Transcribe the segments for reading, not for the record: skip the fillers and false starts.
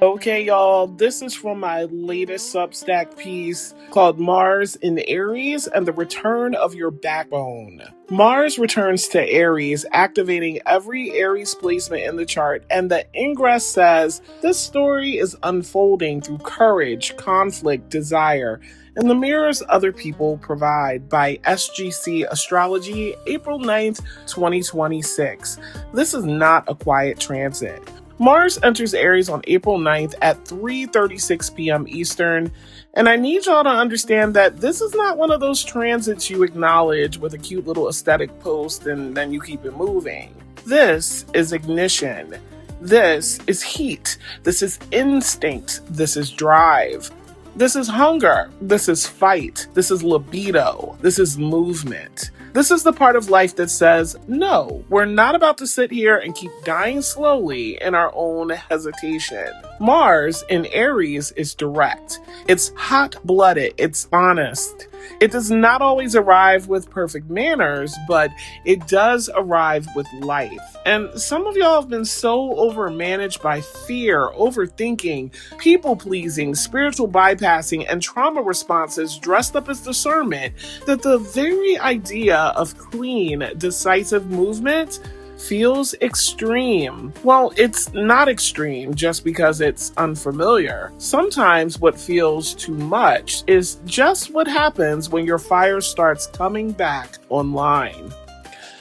Okay, y'all, this is from my latest Substack piece called Mars in Aries and the Return of Your Backbone. Mars returns to Aries, activating every Aries placement in the chart, and the ingress says this story is unfolding through courage, conflict, desire, and the mirrors other people provide by SGC Astrology, April 9th, 2026. This is not a quiet transit. Mars enters Aries on April 9th at 3:36 p.m. Eastern, and I need y'all to understand that this is not one of those transits you acknowledge with a cute little aesthetic post and then you keep it moving. This is ignition. This is heat. This is instinct. This is drive. This is hunger. This is fight. This is libido. This is movement. This is the part of life that says, no, we're not about to sit here and keep dying slowly in our own hesitation. Mars in Aries is direct. It's hot-blooded. It's honest. It does not always arrive with perfect manners, but it does arrive with life. And some of y'all have been so overmanaged by fear, overthinking, people-pleasing, spiritual bypassing, and trauma responses dressed up as discernment that the very idea of clean, decisive movement feels extreme. Well, it's not extreme just because it's unfamiliar. Sometimes what feels too much is just what happens when your fire starts coming back online.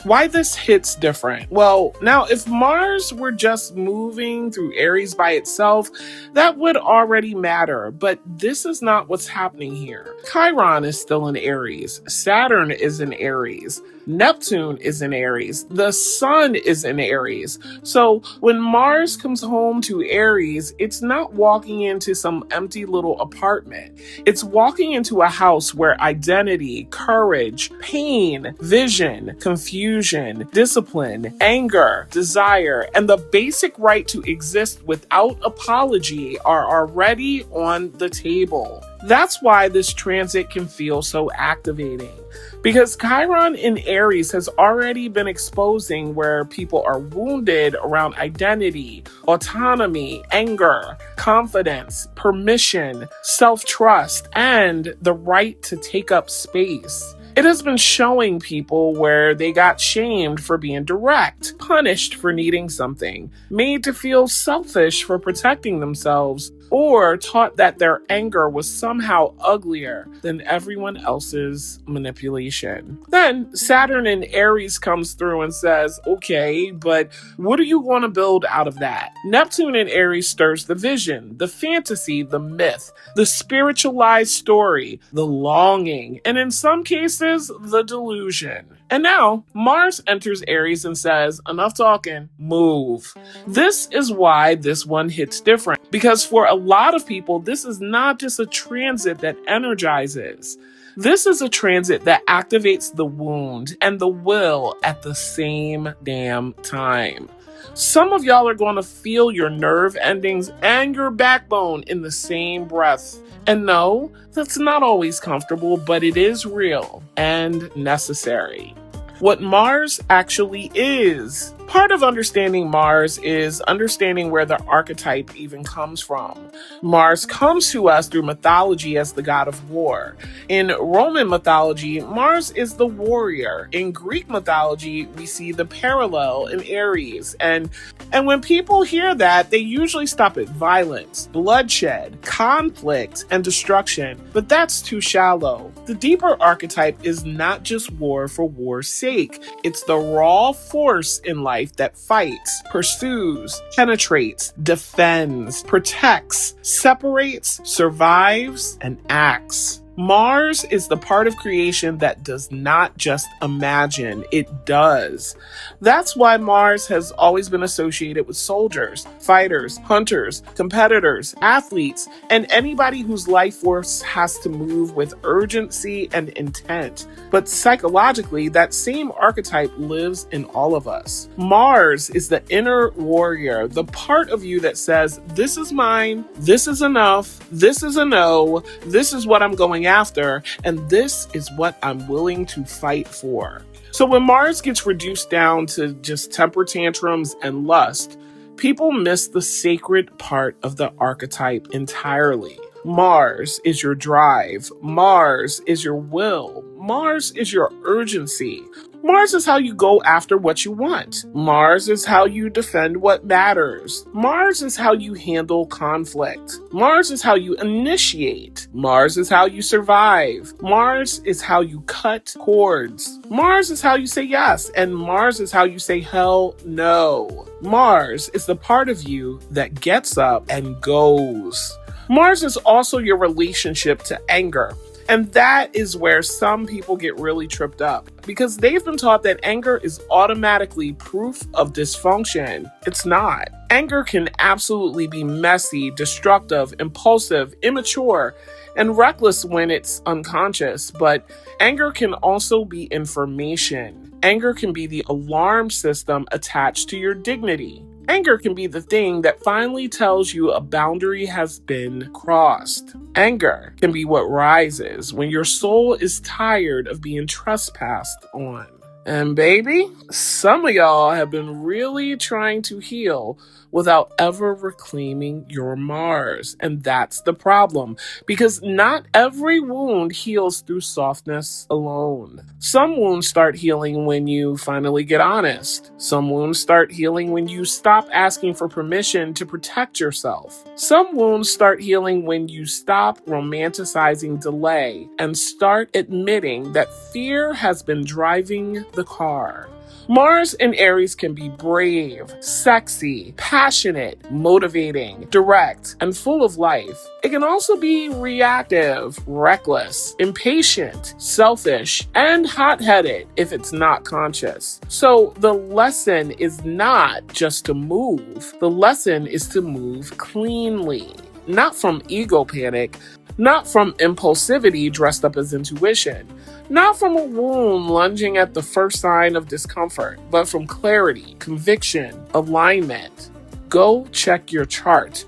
Why this hits different? Well, now if Mars were just moving through Aries by itself, that would already matter, but this is not what's happening here. Chiron is still in Aries, Saturn is in Aries, Neptune is in Aries, the Sun is in Aries. So when Mars comes home to Aries, it's not walking into some empty little apartment. It's walking into a house where identity, courage, pain, vision, confusion, discipline, anger, desire, and the basic right to exist without apology are already on the table. That's why this transit can feel so activating. Because Chiron in Aries has already been exposing where people are wounded around identity, autonomy, anger, confidence, permission, self-trust, and the right to take up space. It has been showing people where they got shamed for being direct, punished for needing something, made to feel selfish for protecting themselves, or taught that their anger was somehow uglier than everyone else's manipulation. Then Saturn in Aries comes through and says, okay, but what do you want to build out of that? Neptune in Aries stirs the vision, the fantasy, the myth, the spiritualized story, the longing, and in some cases, the delusion. And now, Mars enters Aries and says, enough talking, move. This is why this one hits different. Because for a lot of people, this is not just a transit that energizes. This is a transit that activates the wound and the will at the same damn time. Some of y'all are going to feel your nerve endings and your backbone in the same breath. And no, that's not always comfortable, but it is real and necessary. What Mars actually is. Part of understanding Mars is understanding where the archetype even comes from. Mars comes to us through mythology as the god of war. In Roman mythology, Mars is the warrior. In Greek mythology, we see the parallel in Aries. And when people hear that, they usually stop at violence, bloodshed, conflict, and destruction. But that's too shallow. The deeper archetype is not just war for war's sake. It's the raw force in life that fights, pursues, penetrates, defends, protects, separates, survives, and acts. Mars is the part of creation that does not just imagine, it does. That's why Mars has always been associated with soldiers, fighters, hunters, competitors, athletes, and anybody whose life force has to move with urgency and intent. But psychologically, that same archetype lives in all of us. Mars is the inner warrior, the part of you that says, this is mine, this is enough, this is a no, this is what I'm going after, and this is what I'm willing to fight for. So when Mars gets reduced down to just temper tantrums and lust, People miss the sacred part of the archetype entirely. Mars is your drive. Mars is your will. Mars is your urgency. Mars is how you go after what you want. Mars is how you defend what matters. Mars is how you handle conflict. Mars is how you initiate. Mars is how you survive. Mars is how you cut cords. Mars is how you say yes. And Mars is how you say hell no. Mars is the part of you that gets up and goes. Mars is also your relationship to anger. And that is where some people get really tripped up because they've been taught that anger is automatically proof of dysfunction. It's not. Anger can absolutely be messy, destructive, impulsive, immature, and reckless when it's unconscious, but anger can also be information. Anger can be the alarm system attached to your dignity. Anger can be the thing that finally tells you a boundary has been crossed. Anger can be what rises when your soul is tired of being trespassed on. And baby, some of y'all have been really trying to heal without ever reclaiming your Mars. And that's the problem, because not every wound heals through softness alone. Some wounds start healing when you finally get honest. Some wounds start healing when you stop asking for permission to protect yourself. Some wounds start healing when you stop romanticizing delay and start admitting that fear has been driving the car. Mars in Aries can be brave, sexy, passionate, motivating, direct, and full of life. It can also be reactive, reckless, impatient, selfish, and hot-headed if it's not conscious. So the lesson is not just to move. The lesson is to move cleanly. Not from ego panic, not from impulsivity dressed up as intuition, not from a wound lunging at the first sign of discomfort, but from clarity, conviction, alignment. Go check your chart.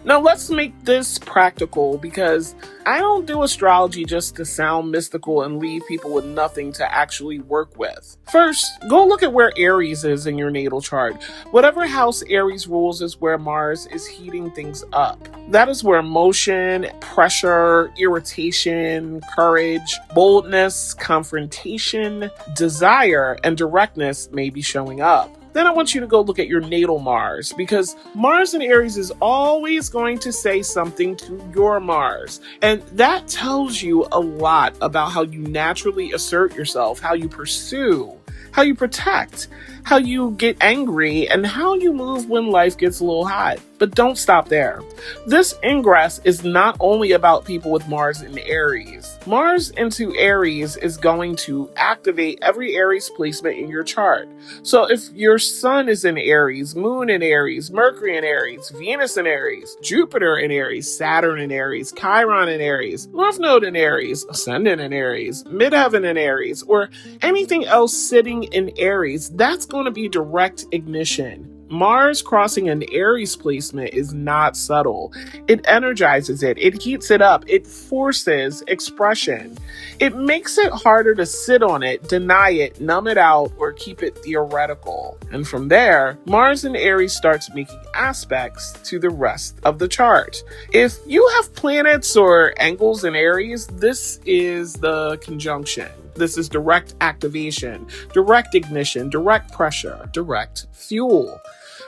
Now let's make this practical because I don't do astrology just to sound mystical and leave people with nothing to actually work with. First, go look at where Aries is in your natal chart. Whatever house Aries rules is where Mars is heating things up. That is where emotion, pressure, irritation, courage, boldness, confrontation, desire, and directness may be showing up. Then I want you to go look at your natal Mars, because Mars in Aries is always going to say something to your Mars. And that tells you a lot about how you naturally assert yourself, how you pursue, how you protect, how you get angry, and how you move when life gets a little hot. But don't stop there. This ingress is not only about people with Mars in Aries. Mars into Aries is going to activate every Aries placement in your chart. So if your Sun is in Aries, Moon in Aries, Mercury in Aries, Venus in Aries, Jupiter in Aries, Saturn in Aries, Chiron in Aries, North Node in Aries, Ascendant in Aries, Midheaven in Aries, or anything else sitting in Aries, that's going to be direct ignition. Mars crossing an Aries placement is not subtle. It energizes it. It heats it up. It forces expression. It makes it harder to sit on it, deny it, numb it out, or keep it theoretical. And from there, Mars in Aries starts making aspects to the rest of the chart. If you have planets or angles in Aries, this is the conjunction. This is direct activation, direct ignition, direct pressure, direct fuel.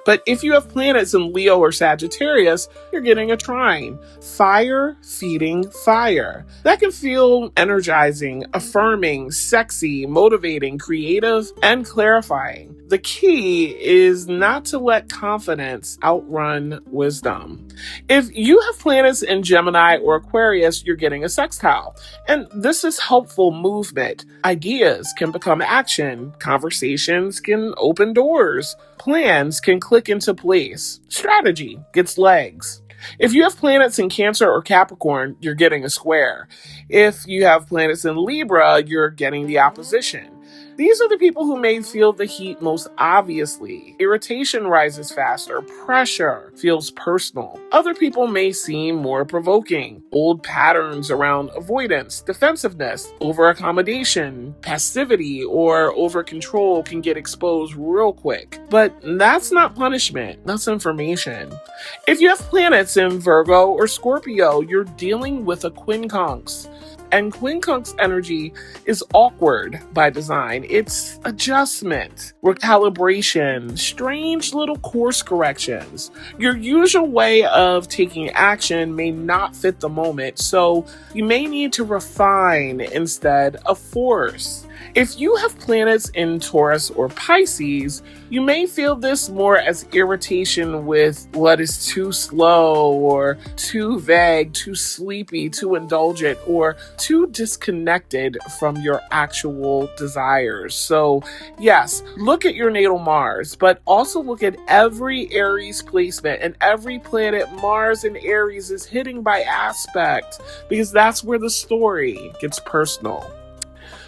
But if you have planets in Leo or Sagittarius, you're getting a trine. Fire feeding fire. That can feel energizing, affirming, sexy, motivating, creative, and clarifying. The key is not to let confidence outrun wisdom. If you have planets in Gemini or Aquarius, you're getting a sextile. And this is helpful movement. Ideas can become action. Conversations can open doors. Plans can click into place. Strategy gets legs. If you have planets in Cancer or Capricorn, you're getting a square. If you have planets in Libra, you're getting the opposition. These are the people who may feel the heat most obviously. Irritation rises faster, pressure feels personal. Other people may seem more provoking. Old patterns around avoidance, defensiveness, over accommodation, passivity, or over control can get exposed real quick. But that's not punishment, that's information. If you have planets in Virgo or Scorpio, you're dealing with a quincunx. And quincunx energy is awkward by design. It's adjustment, recalibration, strange little course corrections. Your usual way of taking action may not fit the moment, so you may need to refine instead of force. If you have planets in Taurus or Pisces, you may feel this more as irritation with what is too slow or too vague, too sleepy, too indulgent, or too disconnected from your actual desires. So, yes, look at your natal Mars, but also look at every Aries placement and every planet Mars in Aries is hitting by aspect, because that's where the story gets personal.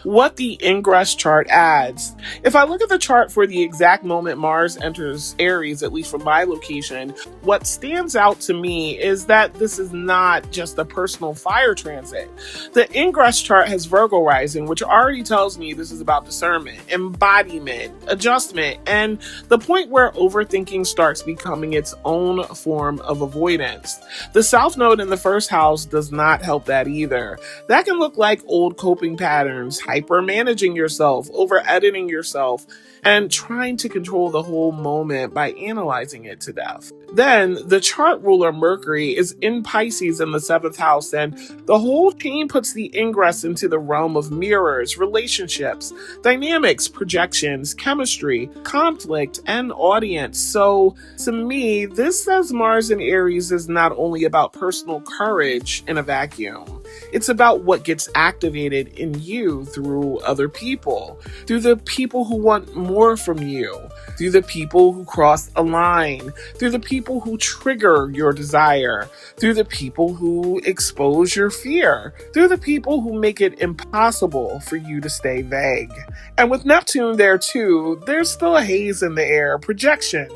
What the ingress chart adds. If I look at the chart for the exact moment Mars enters Aries, at least from my location, what stands out to me is that this is not just a personal fire transit. The ingress chart has Virgo rising, which already tells me this is about discernment, embodiment, adjustment, and the point where overthinking starts becoming its own form of avoidance. The South Node in the first house does not help that either. That can look like old coping patterns, hyper managing yourself, over editing yourself, and trying to control the whole moment by analyzing it to death. Then the chart ruler Mercury is in Pisces in the 7th house, and the whole team puts the ingress into the realm of mirrors, relationships, dynamics, projections, chemistry, conflict, and audience. So to me, this says Mars in Aries is not only about personal courage in a vacuum. It's about what gets activated in you through other people, through the people who want more from you, through the people who cross a line, through the people who trigger your desire, through the people who expose your fear, through the people who make it impossible for you to stay vague. And with Neptune there too, there's still a haze in the air, projection,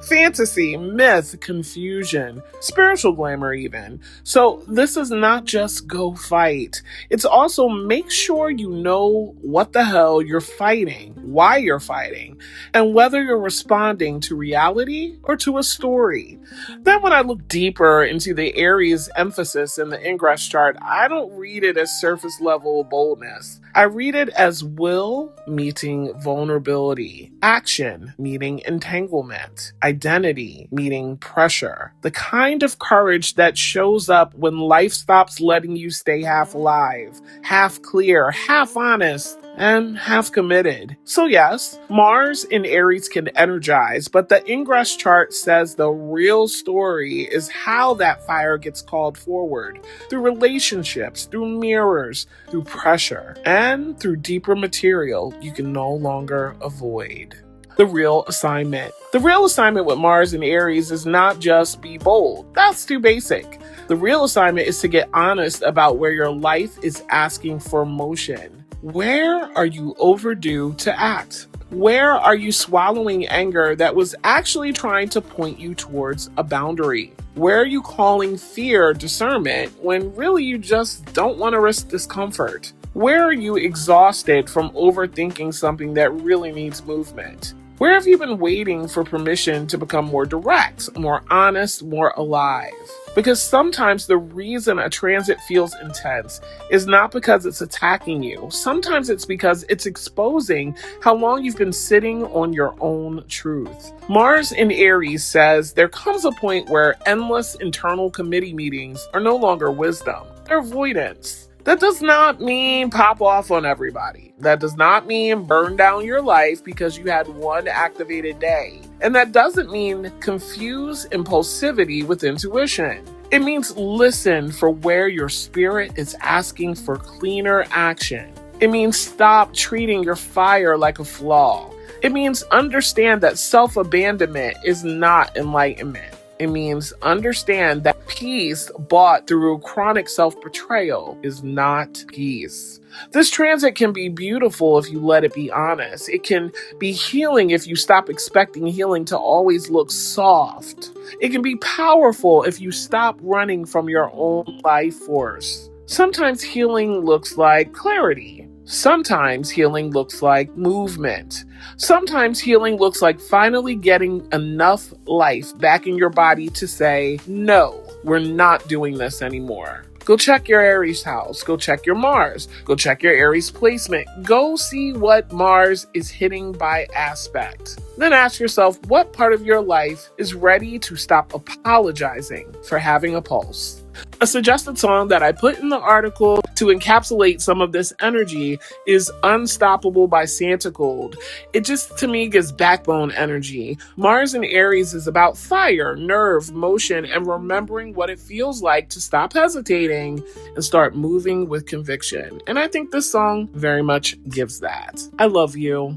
fantasy, myth, confusion, spiritual glamour even. So this is not just go fight. It's also make sure you know what the hell you're fighting, why you're fighting, and whether you're responding to reality or to a story. Then when I look deeper into the Aries emphasis in the ingress chart, I don't read it as surface level boldness. I read it as will meeting vulnerability, action meeting entanglement, identity meeting pressure, the kind of courage that shows up when life stops letting you stay half alive, half clear, half honest, and half committed. So yes, Mars in Aries can energize, but the ingress chart says the real story is how that fire gets called forward, through relationships, through mirrors, through pressure, and through deeper material you can no longer avoid. The real assignment. The real assignment with Mars in Aries is not just be bold. That's too basic. The real assignment is to get honest about where your life is asking for motion. Where are you overdue to act? Where are you swallowing anger that was actually trying to point you towards a boundary? Where are you calling fear discernment when really you just don't want to risk discomfort? Where are you exhausted from overthinking something that really needs movement? Where have you been waiting for permission to become more direct, more honest, more alive? Because sometimes the reason a transit feels intense is not because it's attacking you. Sometimes it's because it's exposing how long you've been sitting on your own truth. Mars in Aries says there comes a point where endless internal committee meetings are no longer wisdom. They're avoidance. That does not mean pop off on everybody. That does not mean burn down your life because you had one activated day. And that doesn't mean confuse impulsivity with intuition. It means listen for where your spirit is asking for cleaner action. It means stop treating your fire like a flaw. It means understand that self-abandonment is not enlightenment. It means understand that peace bought through chronic self-betrayal is not peace. This transit can be beautiful if you let it be honest. It can be healing if you stop expecting healing to always look soft. It can be powerful if you stop running from your own life force. Sometimes healing looks like clarity. Sometimes healing looks like movement. Sometimes healing looks like finally getting enough life back in your body to say, no, we're not doing this anymore. Go check your Aries house. Go check your Mars. Go check your Aries placement. Go see what Mars is hitting by aspect. Then ask yourself what part of your life is ready to stop apologizing for having a pulse. A suggested song that I put in the article to encapsulate some of this energy is Unstoppable by Santa Cold. It just, to me, gives backbone energy. Mars in Aries is about fire, nerve, motion, and remembering what it feels like to stop hesitating and start moving with conviction. And I think this song very much gives that. I love you.